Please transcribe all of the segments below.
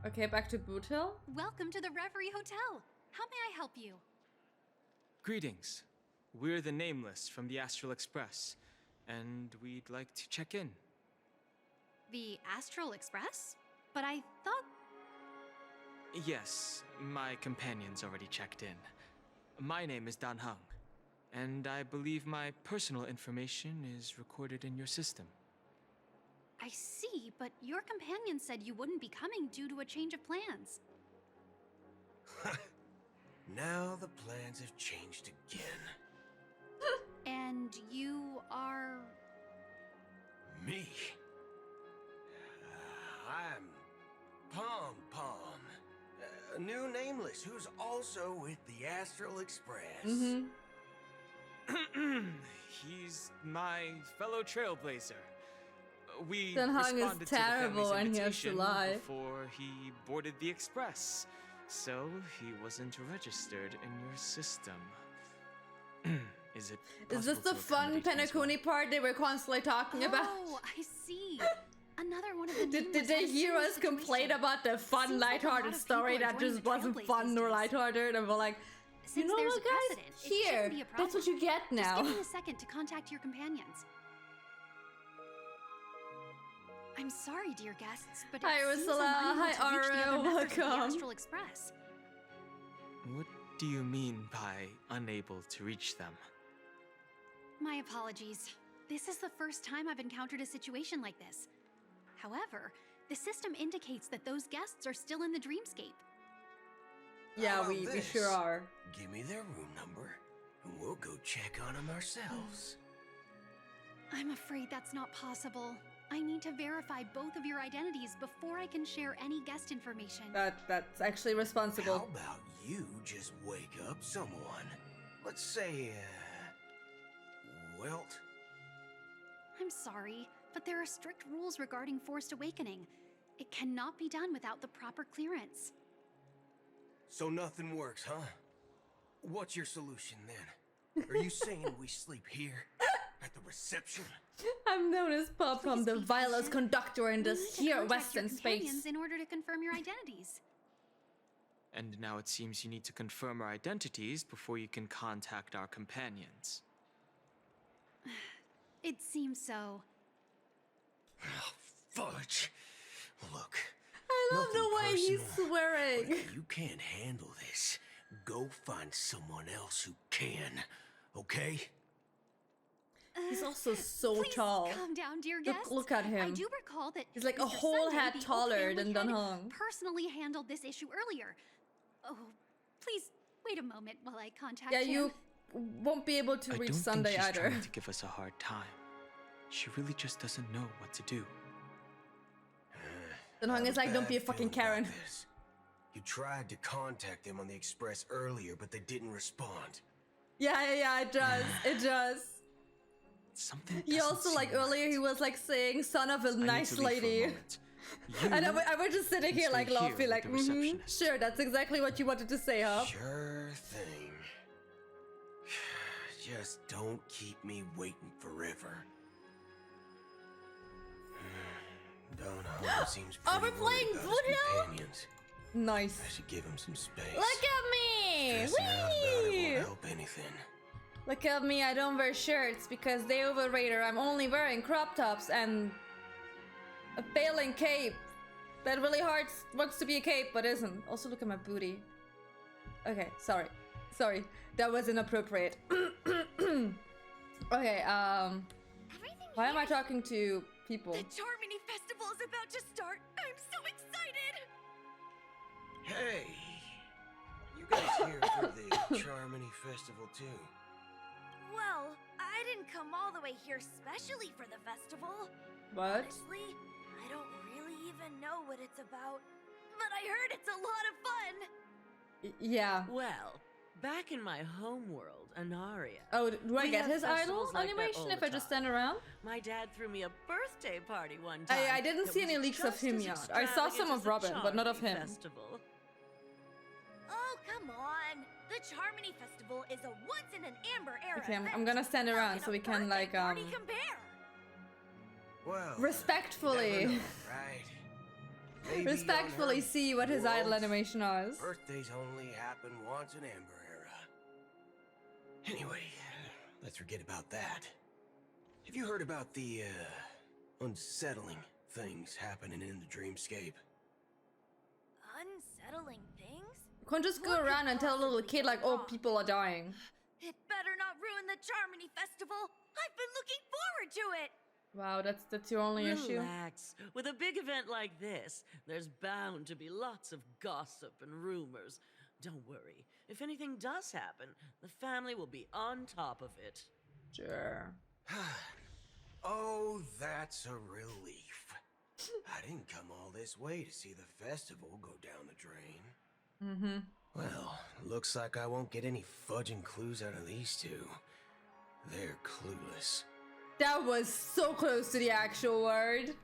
Okay, back to Boot Hill. Welcome to the Reverie Hotel. How may I help you? Greetings. We're the Nameless from the Astral Express, and we'd like to check in. The Astral Express? But I thought... Yes, my companion's already checked in. My name is Dan Hung, and I believe my personal information is recorded in your system. I see, but your companion said you wouldn't be coming due to a change of plans. Now the plans have changed again. And you are... Me? I'm Pom Pom, a new Nameless who's also with the Astral Express. He's my fellow Trailblazer. We Dan Hung is responded to the terrible family's and he has to invitation lie. before he boarded the express, so he wasn't registered in your system. Is it? Is this possible the to fun accommodate you as well? Penacony part they were constantly talking about? Oh, I see. Another one of the Did Nameless they had a hear serious us complain situation. about the fun, Seems like a lot lighthearted of story people are that joining just the wasn't Trailblaze fun these nor days. lighthearted? And we're like, Since you know there's what, a guys? precedent, it Here, shouldn't be a that's what problem. you get Just now. give me a second to contact your companions. I'm sorry, dear guests, but it Hi, seems Ursula. unable Hi, to reach the other Aru. members of the Welcome. Astral Express. What do you mean by unable to reach them? My apologies. This is the first time I've encountered a situation like this. However, the system indicates that those guests are still in the dreamscape. Yeah, How we about sure this? are. Give me their room number, and we'll go check on them ourselves. I'm afraid that's not possible. I need to verify both of your identities before I can share any guest information. That's actually How responsible. about you just wake up someone? Let's say, Welt? I'm sorry, but there are strict rules regarding forced awakening. It cannot be done without the proper clearance. So nothing works, huh? What's your solution then? Are you saying we sleep here? At the reception? I'm known as Pop from Please the be vilest patient. conductor in We this need to here contact your western companions space. in order to confirm your identities. And now it seems you need to confirm our identities before you can contact our companions. It seems so. Oh, fudge. Look. I love nothing the way he's personal, swearing. but if you can't handle this, go find someone else who can. Okay? He's also so Please tall. calm down, dear Look- guest. look at him. I do recall that He's like a Mr. whole Sunday, head the Oak taller family than Dan head, Hung. personally handled this issue earlier. Oh, please wait a moment while I contact Yeah, him. you won't be able to I reach don't Sunday think she's either. trying to give us a hard time. She really just doesn't know what to do. Dan Hung is like, don't be a Bad fucking feeling about Karen. this. You tried to contact them on the express earlier, but they didn't respond. Yeah, it does. It does. Something He doesn't also, seem like, right. earlier he was, like, saying, son of a I need nice to leave for a lady. moment. And You I was just sitting can here, stay like, here laughing, with like, the receptionist. sure, that's exactly what you wanted to say, huh? Sure thing. Just don't keep me waiting forever. Don Hung seems Are we pretty worried playing about his Boot Hill? companions. Nice. I should give him some space. Look at me! Stressing out about it Whee! won't help anything. Look at me, I don't wear shirts because they overrate her. I'm only wearing crop tops and a failing cape. That really hard wants to be a cape, but isn't. Also, look at my booty. Okay, sorry. Sorry, that was inappropriate. Okay, Everything why am I here- talking to people? The Charmony Festival is about to start. I'm so excited. Hey, you guys here for the Charmony Festival too? Well, I didn't come all the way here specially for the festival. What? Honestly, I don't really even know what it's about. But I heard it's a lot of fun. Yeah. Well, back in my home world, Anaria, Oh, do I We get have his idol festivals like that animation all if the I just time. stand around? my dad threw me a birthday party one time. I didn't that see was any leaks of just him as yet. I saw some extravagant of as the Robin, but not of Charmony him. Festival. Oh, come on. The Charmony Festival is a once-in-an-amber era Okay, I'm event. gonna stand How around can so a we can, birthday like, party compare? Well, respectfully. never know, right? Maybe Respectfully on her see what his idle world, animation is. birthdays only happen once in Amber Era. Anyway, let's forget about that. Have you heard about the, unsettling things happening in the dreamscape? Unsettling things? You can't just go What could around and tell a little possibly kid go like, oh, wrong? people are dying. It better not ruin the Charmony Festival. I've been looking forward to it. Wow, that's your only issue. Relax. With a big event like this, there's bound to be lots of gossip and rumors. Don't worry. If anything does happen, the family will be on top of it. Sure. Oh, that's a relief. I didn't come all this way to see the festival go down the drain. Mm-hmm. Well, looks like I won't get any fudging clues out of these two. They're clueless. That was so close to the actual word.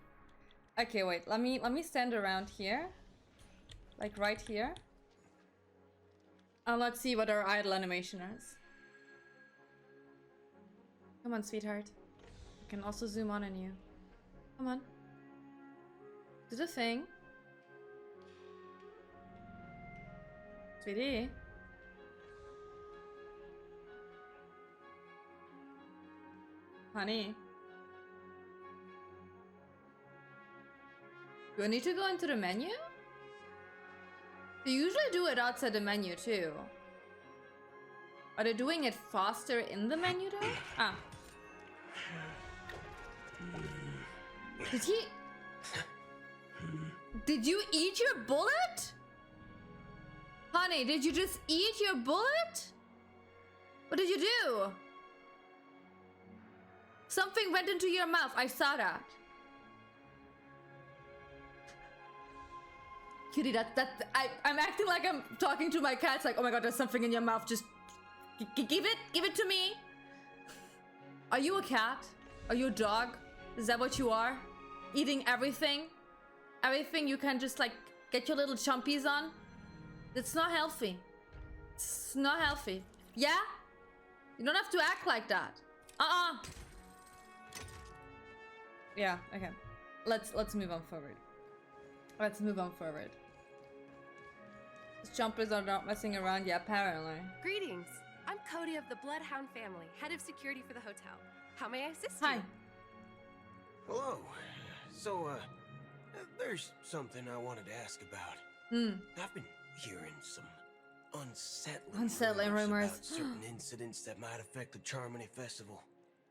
Okay, wait. Let me stand around here, like right here, and let's see what our idle animation is. Come on, sweetheart. I can also zoom on you. Come on. Do the thing. Sweetie. Honey. Do I need to go into the menu? They usually do it outside the menu too. Are they doing it faster in the menu though? Ah. Did he... Did you eat your bullet? Honey, did you just eat your bullet? What did you do? Something went into your mouth. I saw that. Cutie, I'm acting like I'm talking to my cats. Like, oh my god, there's something in your mouth. Just give it to me. Are you a cat? Are you a dog? Is that what you are? Eating everything? Everything you can just like get your little chompies on? It's not healthy. It's not healthy. Yeah? You don't have to act like that. Yeah, okay. Let's move on forward. Let's move on forward. These jumpers are not messing around yet, apparently. Greetings. I'm Cody of the Bloodhound family, head of security for the hotel. How may I assist Hi. you? Hello. So, there's something I wanted to ask about. I've been hearing some unsettling rumors about certain incidents that might affect the Charmony Festival.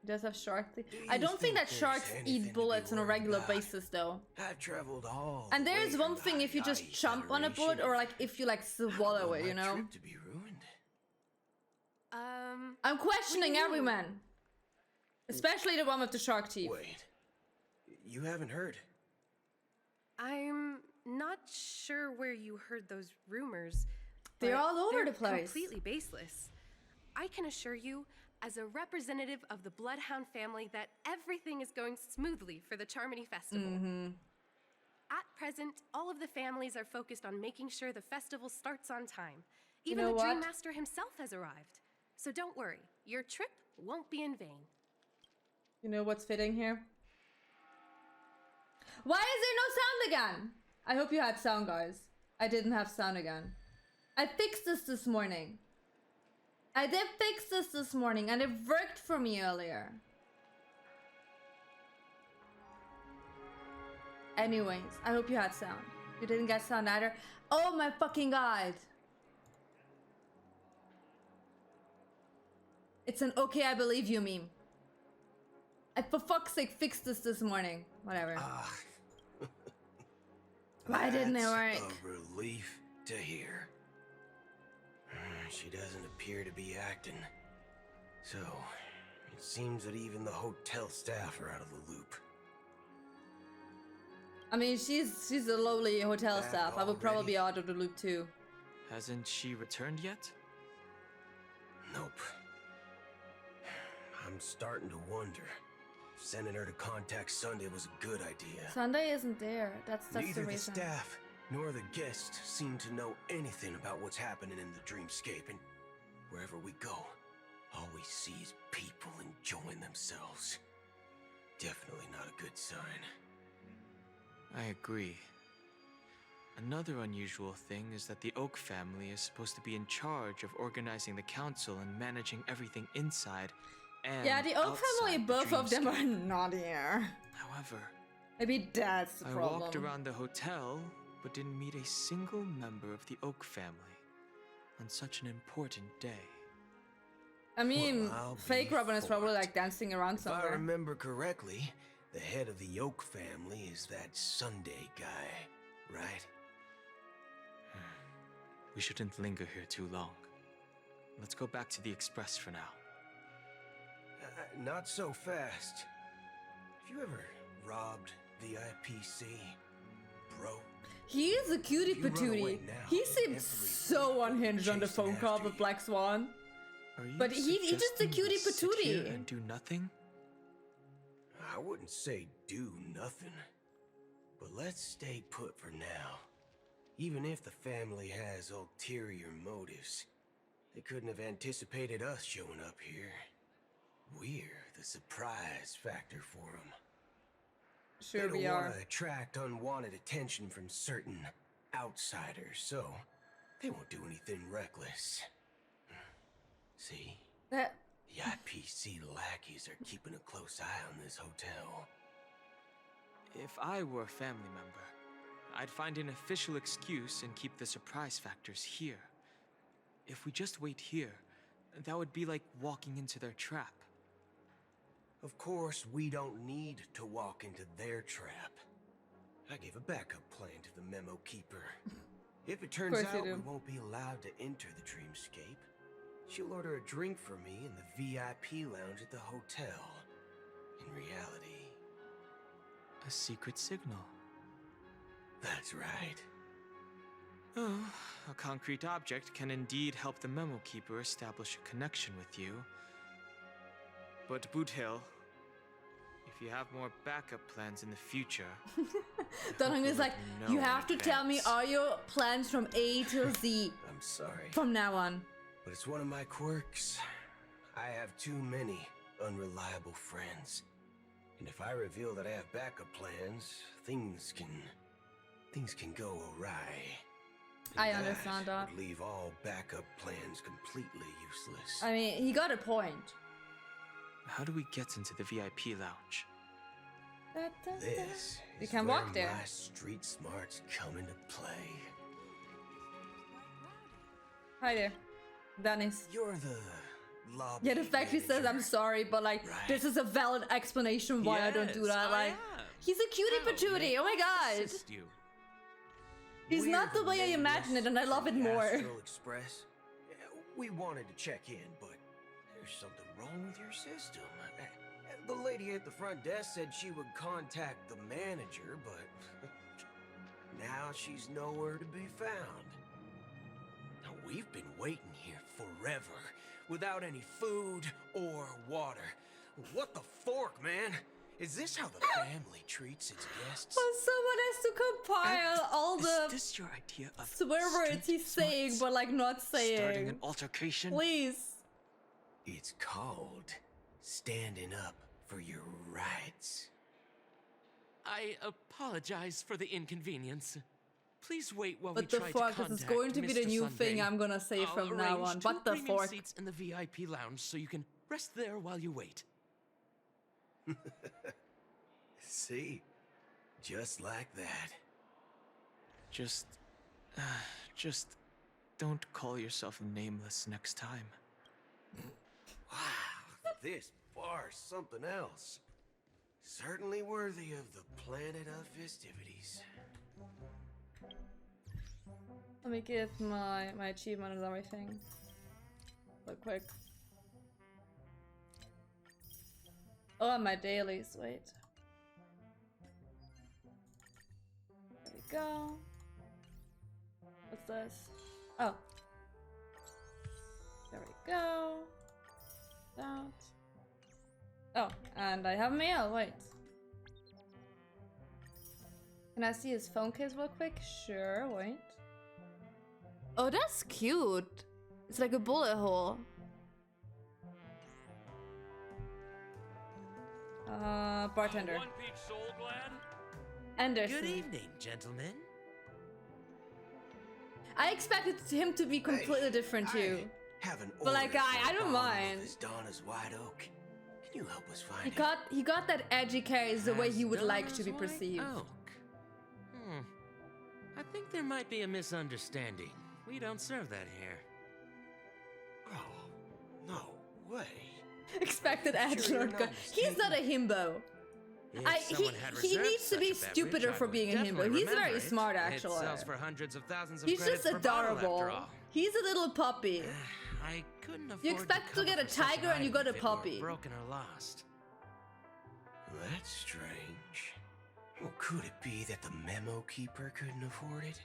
It does have shark teeth. Do I you don't think that there's sharks anything eat to be bullets on a worried regular about? basis though. I've traveled all And the there way is from one the thing if you just Honkai chomp on a bullet Federation. or like if you like I don't swallow want it, you my know? trip to be ruined. I'm questioning What do you every mean? man. Especially the one with the shark teeth. Wait, you haven't heard? I'm not sure where you heard those rumors. They're but all over they're the place. Completely baseless. I can assure you, as a representative of the Bloodhound family, that everything is going smoothly for the Charmony Festival. At present, all of the families are focused on making sure the festival starts on time. Even know the what? Dream Master himself has arrived. So don't worry, your trip won't be in vain. You know what's fitting here? Why is there no sound again? I hope you had sound, guys. I didn't have sound again. I fixed this morning. I did fix this morning and it worked for me earlier. Anyways, I hope you had sound. You didn't get sound either. Oh my fucking god. It's an okay, I believe you meme. I for fuck's sake fixed this morning. Whatever. Why didn't it That's work? a relief to hear. She doesn't appear to be acting. So, it seems that even the hotel staff are out of the loop. I mean, she's a lowly hotel Back staff. I would probably be already? out of the loop too. Hasn't she returned yet? Nope. I'm starting to wonder if sending her to contact Sunday was a good idea. Sunday isn't there. That's Neither the the reason. staff nor the guests seem to know anything about what's happening in the dreamscape, and wherever we go, all we see is people enjoying themselves. Definitely not a good sign. I agree. Another unusual thing is that the Oak family is supposed to be in charge of organizing the council and managing everything inside and Yeah, the Oak family, outside the both of them are dreamscape. naughtier. However, Maybe that's the I problem. walked around the hotel, but didn't meet a single member of the Oak family on such an important day. I mean, Well, I'll fake be Robin is probably forked. like dancing around If I somewhere. remember correctly, the head of the Yoke family is that Sunday guy, right? We shouldn't linger here too long. Let's go back to the Express for now. Not so fast. Have you ever robbed VIPC, bro? He is a cutie If you run patootie. away now, He seems everyone so will be unhinged on the chasing phone call after with you. Black Swan. Are you But he's just a suggesting we cutie sit here patootie. and do nothing? I wouldn't say do nothing, but let's stay put for now. Even if the family has ulterior motives, they couldn't have anticipated us showing up here. We're the surprise factor for them. Sure They don't we want are. to attract unwanted attention from certain outsiders, so they won't do anything reckless. See? That The IPC lackeys are keeping a close eye on this hotel. If I were a family member, I'd find an official excuse and keep the surprise factors here. If we just wait here, that would be like walking into their trap. Of course, we don't need to walk into their trap. I gave a backup plan to the memo keeper. If it turns course you out we do. won't be allowed to enter the dreamscape, she'll order a drink for me in the VIP lounge at the hotel. In reality, A secret signal. that's right. Oh, a concrete object can indeed help the memo keeper establish a connection with you. But Boot Hill, if you have more backup plans in the future, Donhung is like, you have to tell me all your plans from A to Z I'm sorry, from now on. but it's one of my quirks. I have too many unreliable friends. And if I reveal that I have backup plans, things can go awry. And I understand that. would leave all backup plans completely useless. I mean, he got a point. how do we get into the VIP lounge? This We is can where walk there. my street smarts come into play. Hi there, Dennis. You're the lobby Yeah, the fact he says I'm manager. sorry, but like, Right. this is a valid explanation why I don't do Yes, that. I Like, am. he's a cutie How patootie. may Oh my I god. assist you? He's We're not the way I nameless imagine it, and I love it from the more. Astral Express. We wanted to check in, but there's something wrong with your system. The lady at the front desk said she would contact the manager, but now she's nowhere to be found. Now, we've been waiting here forever, without any food or water. What the fork, man? Is this how the family treats its guests? But someone has to compile all Is the this your idea of swear words street he's saying, smarts? but like not Starting saying. an altercation? Please. It's called standing up for your rights. I apologize for the inconvenience. Please wait while What we the try fuck? to This is contact going to be the Mr. new Sunday. thing I'm gonna say I'll from now arrange on. two What the premium fork? seats in the VIP lounge so you can rest there while you wait. See? Just like that. Just don't call yourself nameless next time. Wow, this bar's something else. Certainly worthy of the planet of festivities. Let me get my achievement and everything. Real quick. Oh, my dailies. Wait. There we go. What's this? Oh. There we go. That. Oh, and I have mail. Wait. Can I see his phone case real quick? Sure, wait. Oh, that's cute. It's like a bullet hole. Bartender. One Peach Soul Glad? Anderson. Good evening, gentlemen. I expected him to be completely different too. Have an But like, order I for a don't bottle mind. of this Donna's White Oak. Can you help us find He it? he got that edgy carries the way he would like to be Donna's White perceived. Oak. I think there might be a misunderstanding. We don't serve that here. Oh, no way. Expected Sure you're edgelord. not He's not a himbo. If someone had He reserved needs to such be a beverage, stupider I for would being a himbo. definitely He's remember very it. smart, actually. It sells for hundreds of thousands of He's credits just per bottle, adorable. after all. He's a little puppy. I couldn't afford You expect to cover get a for such an tiger and you item got a if it weren't puppy. broken or lost. That's strange. Well, could it be that the memo keeper couldn't afford it?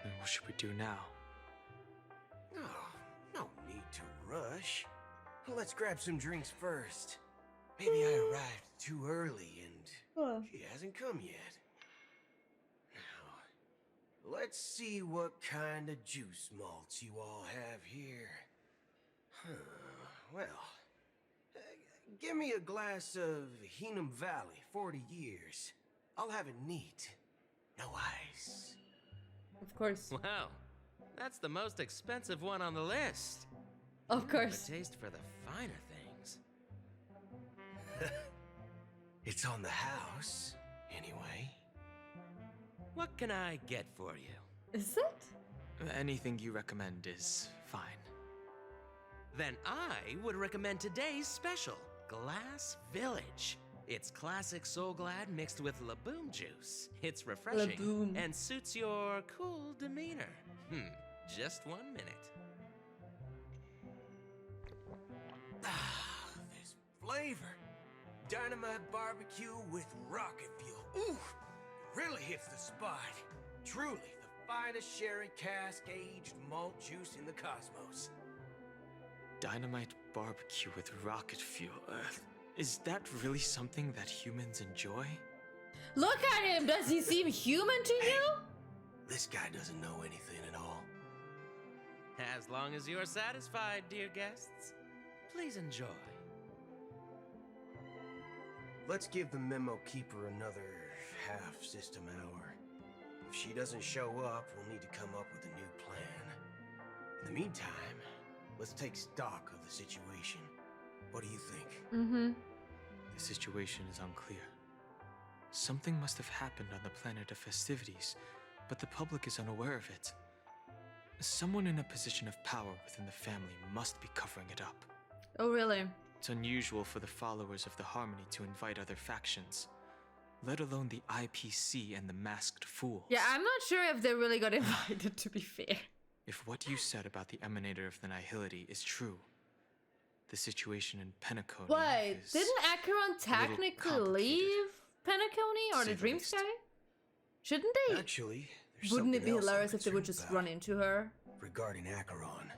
Then what should we do now? Oh, no need to rush. Let's grab some drinks first. Maybe I arrived too early and she hasn't come yet. Now, let's see what kind of juice malts you all have here. Well, give me a glass of Heenum Valley, 40 years. I'll have it neat. No ice. Of course. Wow, that's the most expensive one on the list. Of A course. taste for the finer things. It's on the house, anyway. What can I get for you? Is it? Anything you recommend is fine. Then I would recommend today's special, Glass Village. It's classic Soul Glad mixed with Laboom juice. It's refreshing Laboom. and suits your cool demeanor. Just 1 minute. Ah, this flavor. Dynamite barbecue with rocket fuel. Ooh, really hits the spot. Truly the finest sherry cask aged malt juice in the cosmos. Dynamite barbecue with rocket fuel. Is that really something that humans enjoy? Look at him! Does he seem human to you? This guy doesn't know anything at all. As long as you're satisfied, dear guests, please enjoy. Let's give the memo keeper another half system hour. If she doesn't show up, we'll need to come up with a new plan. In the meantime, let's take stock of the situation. What do you think? Mm-hmm. The situation is unclear. Something must have happened on the planet of festivities, but the public is unaware of it. Someone in a position of power within the family must be covering it up. Oh, really? It's unusual for the followers of the Harmony to invite other factions, let alone the IPC and the Masked Fools. Yeah, I'm not sure if they really got invited, to be fair. If what you said about the Emanator of the Nihility is true, the situation in Penacony Wait, is... didn't Acheron technically complicated, leave Penacony or to the say Dream the least. Sky? Shouldn't they? Actually, there's Wouldn't it be something else I'm hilarious if they would concerned just about run into her? regarding Acheron.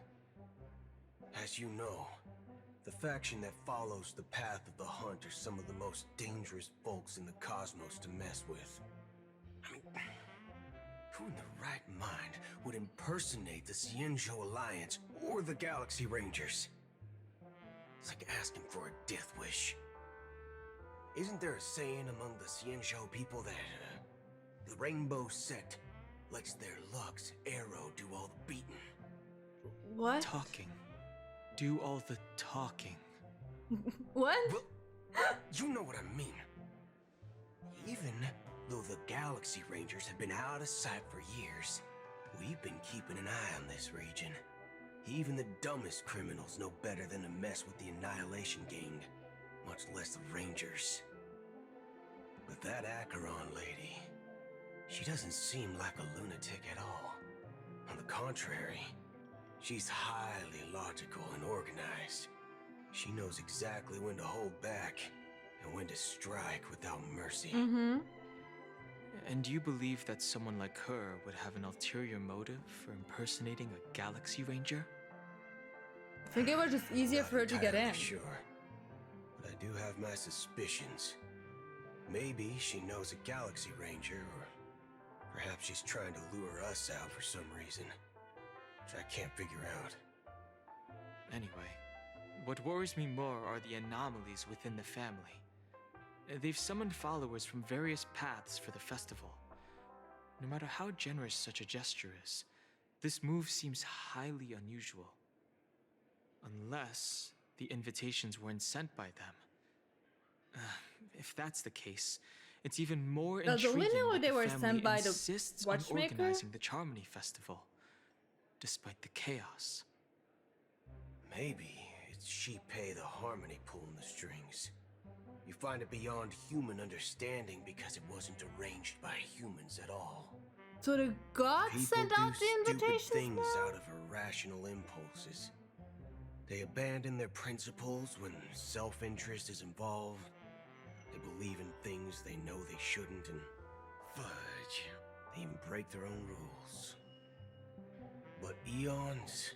As you know, the faction that follows the path of the hunt are some of the most dangerous folks in the cosmos to mess with. I mean, who in the right mind would impersonate the Cienjo Alliance or the Galaxy Rangers? It's like asking for a death wish. Isn't there a saying among the Cienjo people that the Rainbow Sect lets their Lux Arrow do all the beating? What? Talking. Do all the talking. What? Well, you know what I mean. Even though the Galaxy Rangers have been out of sight for years, we've been keeping an eye on this region. Even the dumbest criminals know better than to mess with the Annihilation Gang, much less the Rangers. But that Acheron lady, she doesn't seem like a lunatic at all. On the contrary, she's highly logical and organized. She knows exactly when to hold back and when to strike without mercy. Mm-hmm. And do you believe that someone like her would have an ulterior motive for impersonating a Galaxy Ranger? I think it was just easier for her to get in. Not entirely sure, but I do have my suspicions. Maybe she knows a Galaxy Ranger, or perhaps she's trying to lure us out for some reason, which I can't figure out. Anyway, what worries me more are the anomalies within the family. They've summoned followers from various paths for the festival. no matter how generous such a gesture is, this move seems highly unusual. Unless the invitations weren't sent by them. If that's the case, it's even more Do we intriguing know that they the were family sent by the insists on watchmaker? organizing the Charmony Festival, despite the chaos. Maybe it's Shipei the Harmony pulling the strings. You find it beyond human understanding because it wasn't arranged by humans at all. So the gods People sent out do the stupid invitations things now? out of irrational impulses. They abandon their principles when self-interest is involved. They believe in things they know they shouldn't, and fudge, they even break their own rules. But eons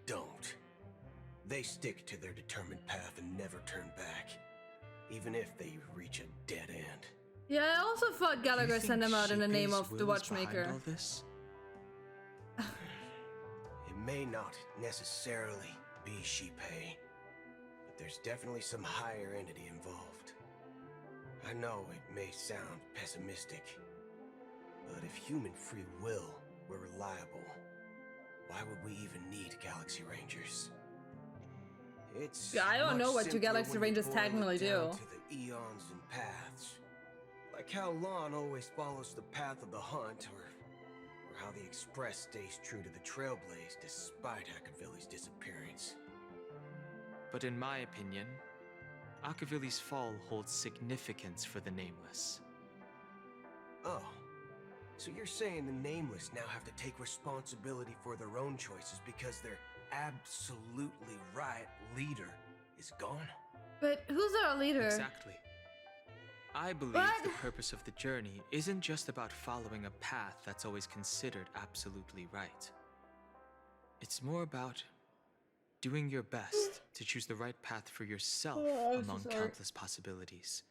don't. They stick to their determined path and never turn back, even if they reach a dead end. Yeah, I also thought Do you Gallagher sent them think out in the name Shippei's of the will is behind watchmaker. all this? It may not necessarily be Shipei, but there's definitely some higher entity involved. I know it may sound pessimistic, but if human free will were reliable, why would we even need Galaxy Rangers? It's Yeah, I don't know much what you simpler Galaxy when Rangers boil it technically down do. to the eons and paths. Like how Lon always follows the path of the hunt, or how the Express stays true to the Trailblaze despite Akavilli's disappearance. But in my opinion, Akavilli's fall holds significance for the Nameless. Oh, so you're saying the Nameless now have to take responsibility for their own choices because their absolutely right leader is gone? But who's our leader? Exactly. I believe What? the purpose of the journey isn't just about following a path that's always considered absolutely right. It's more about doing your best to choose the right path for yourself Oh, I'm so among sorry. countless possibilities,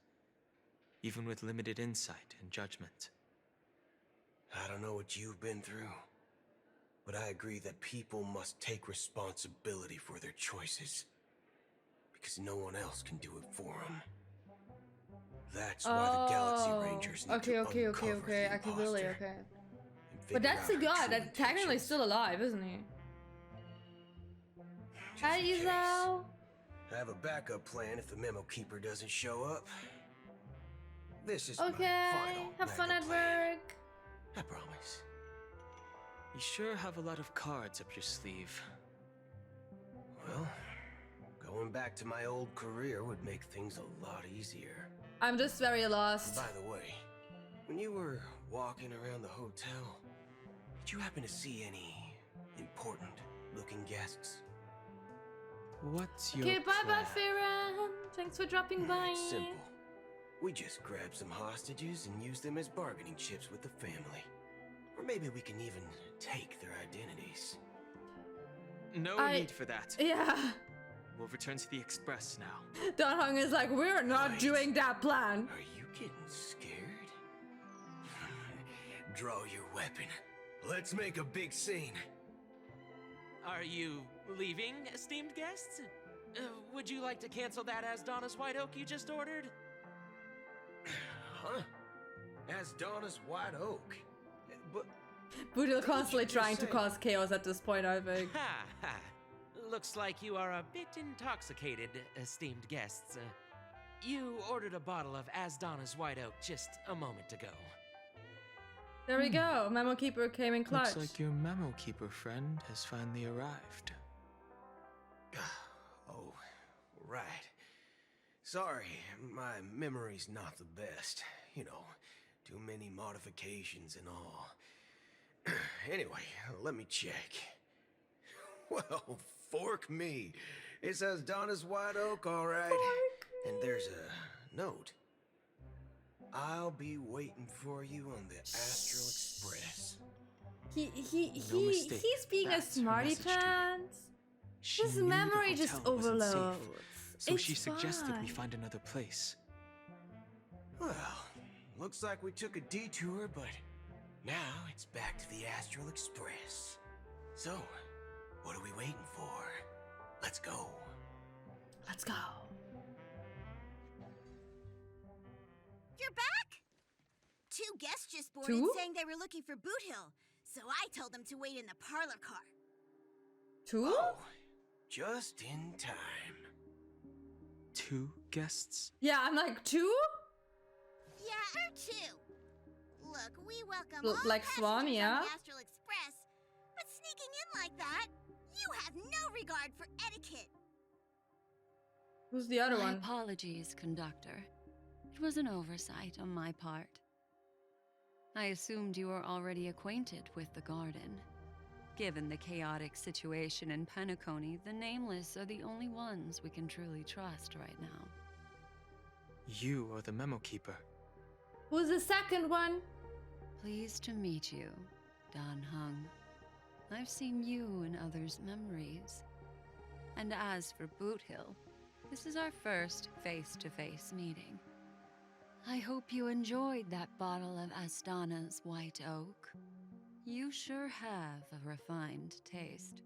even with limited insight and judgment. I don't know what you've been through, but I agree that people must take responsibility for their choices, because no one else can do it for them. That's why the Galaxy Rangers need to okay. uncover the Akavilli, imposter okay. and But figure that's the out her god true that's technically intentions. still alive, isn't he? Just Hi, in case. Isao. I have a backup plan if the Memo Keeper doesn't show up. This is Okay, my final have fun backup at plan. work. I promise. You sure have a lot of cards up your sleeve. Well, going back to my old career would make things a lot easier. I'm just very lost. By the way, when you were walking around the hotel, did you happen to see any important looking guests? What's your Okay, bye plan? Farron. Thanks for dropping by. It's simple. We just grab some hostages and use them as bargaining chips with the family. Or maybe we can even take their identities. No need for that. Yeah. We'll return to the Express now. Don Hung is like, we're not Wait. doing that plan. Are you getting scared? Draw your weapon. Let's make a big scene. Are you leaving, esteemed guests? Would you like to cancel that as Donna's White Oak you just ordered? Huh? As Donna's White Oak. But Boodle constantly you just trying to say? cause chaos at this point, I think. Ha ha. Looks like you are a bit intoxicated, esteemed guests. You ordered a bottle of As Donna's White Oak just a moment ago. There we go. Memo Keeper came in clutch. Looks like your Memo Keeper friend has finally arrived. Oh, right. Sorry, my memory's not the best. You know, too many modifications and all. Anyway, let me check. Well, fork me. It says Donna's White Oak, all right. And there's a note. I'll be waiting for you on the Astral Express. No mistake. He's being a That's her smarty message to you. pants. She His knew the memory just hotel wasn't safe, overloads. so It's she suggested we fine. find another place. Well, looks like we took a detour, but now it's back to the Astral Express. So, what are we waiting for? Let's go. Let's go. You're back? 2 guests just boarded 2? saying they were looking for Boot Hill, so I told them to wait in the parlor car. 2? Oh, just in time. 2 guests? Yeah, I'm like, 2? Yeah, or 2. Look, we welcome all Like passengers Swan, yeah? on the Astral Express, but sneaking in like that, you have no regard for etiquette. Who's the other My one? apologies, conductor. It was an oversight on my part. I assumed you were already acquainted with the garden. Given the chaotic situation in Penacony, the Nameless are the only ones we can truly trust right now. You are the memo keeper. Who's the second one? Pleased to meet you, Dan Hung. I've seen you in others' memories. And as for Boot Hill, this is our first face-to-face meeting. I hope you enjoyed that bottle of Astana's White Oak. You sure have a refined taste.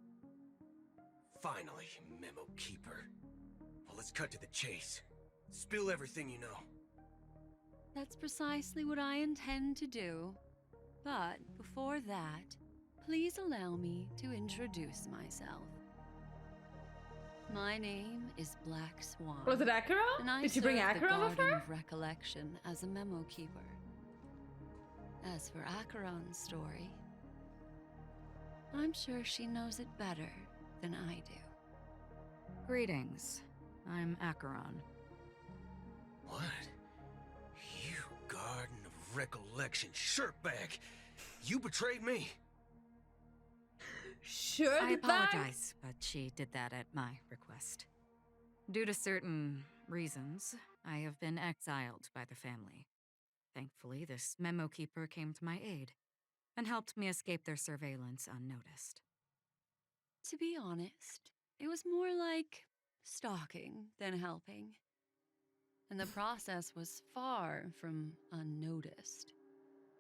Finally, Memo Keeper. Well, let's cut to the chase. Spill everything you know. That's precisely what I intend to do. But before that, please allow me to introduce myself. My name is Black Swan. Was it Acheron? And I Did she bring serve the Acheron with Garden her? of Recollection as a memo keeper. As for Acheron's story, I'm sure she knows it better than I do. Greetings. I'm Acheron. What? You Garden of Recollection shirtbag! You betrayed me! Sure, I the bag. apologize, but she did that at my request. Due to certain reasons, I have been exiled by the family. Thankfully, this memo keeper came to my aid and helped me escape their surveillance unnoticed. To be honest, it was more like stalking than helping. And the process was far from unnoticed.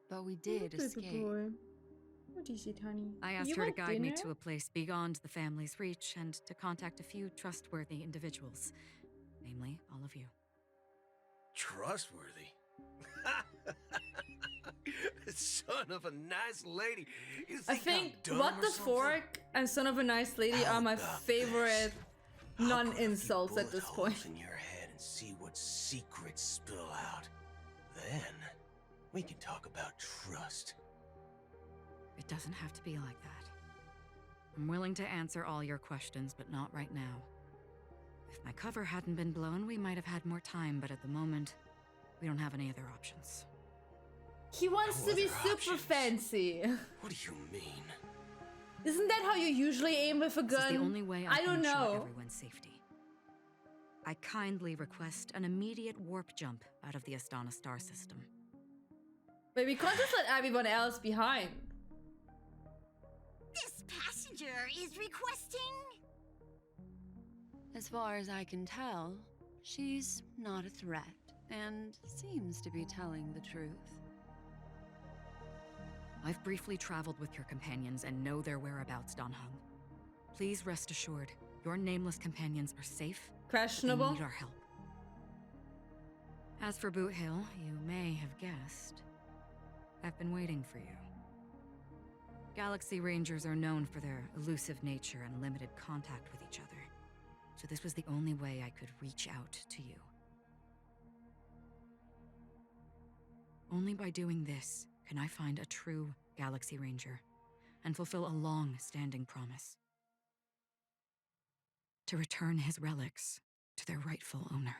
But we did Little escape. boy. What is it, honey? I asked You her to want guide me dinner? to a place beyond the family's reach and to contact a few trustworthy individuals, namely all of you. Trustworthy? Son of a nice lady. You I think think I'm dumb What or the something? Fork and Son of a Nice Lady How are my about favorite this? I'll put a few non-insults at bullet this point. holes in your head and see what secrets spill out. Then we can talk about trust. It doesn't have to be like that. I'm willing to answer all your questions, but not right now. If my cover hadn't been blown, we might have had more time, but at the moment, we don't have any other options. He wants No to be other super options. fancy. What do you mean? Isn't that how you usually aim with a This is gun? the only way I I can don't ensure know. everyone's safety. I kindly request an immediate warp jump out of the Astana star system. But we can't just let everyone else behind. This passenger is requesting. As far as I can tell, she's not a threat and seems to be telling the truth. I've briefly traveled with your companions and know their whereabouts, Dan Hung. Please rest assured, your nameless companions are safe. They Questionable. need our help. As for Boot Hill, you may have guessed. I've been waiting for you. Galaxy Rangers are known for their elusive nature and limited contact with each other, so this was the only way I could reach out to you. Only by doing this can I find a true Galaxy Ranger and fulfill a long-standing promise. To return his relics to their rightful owner.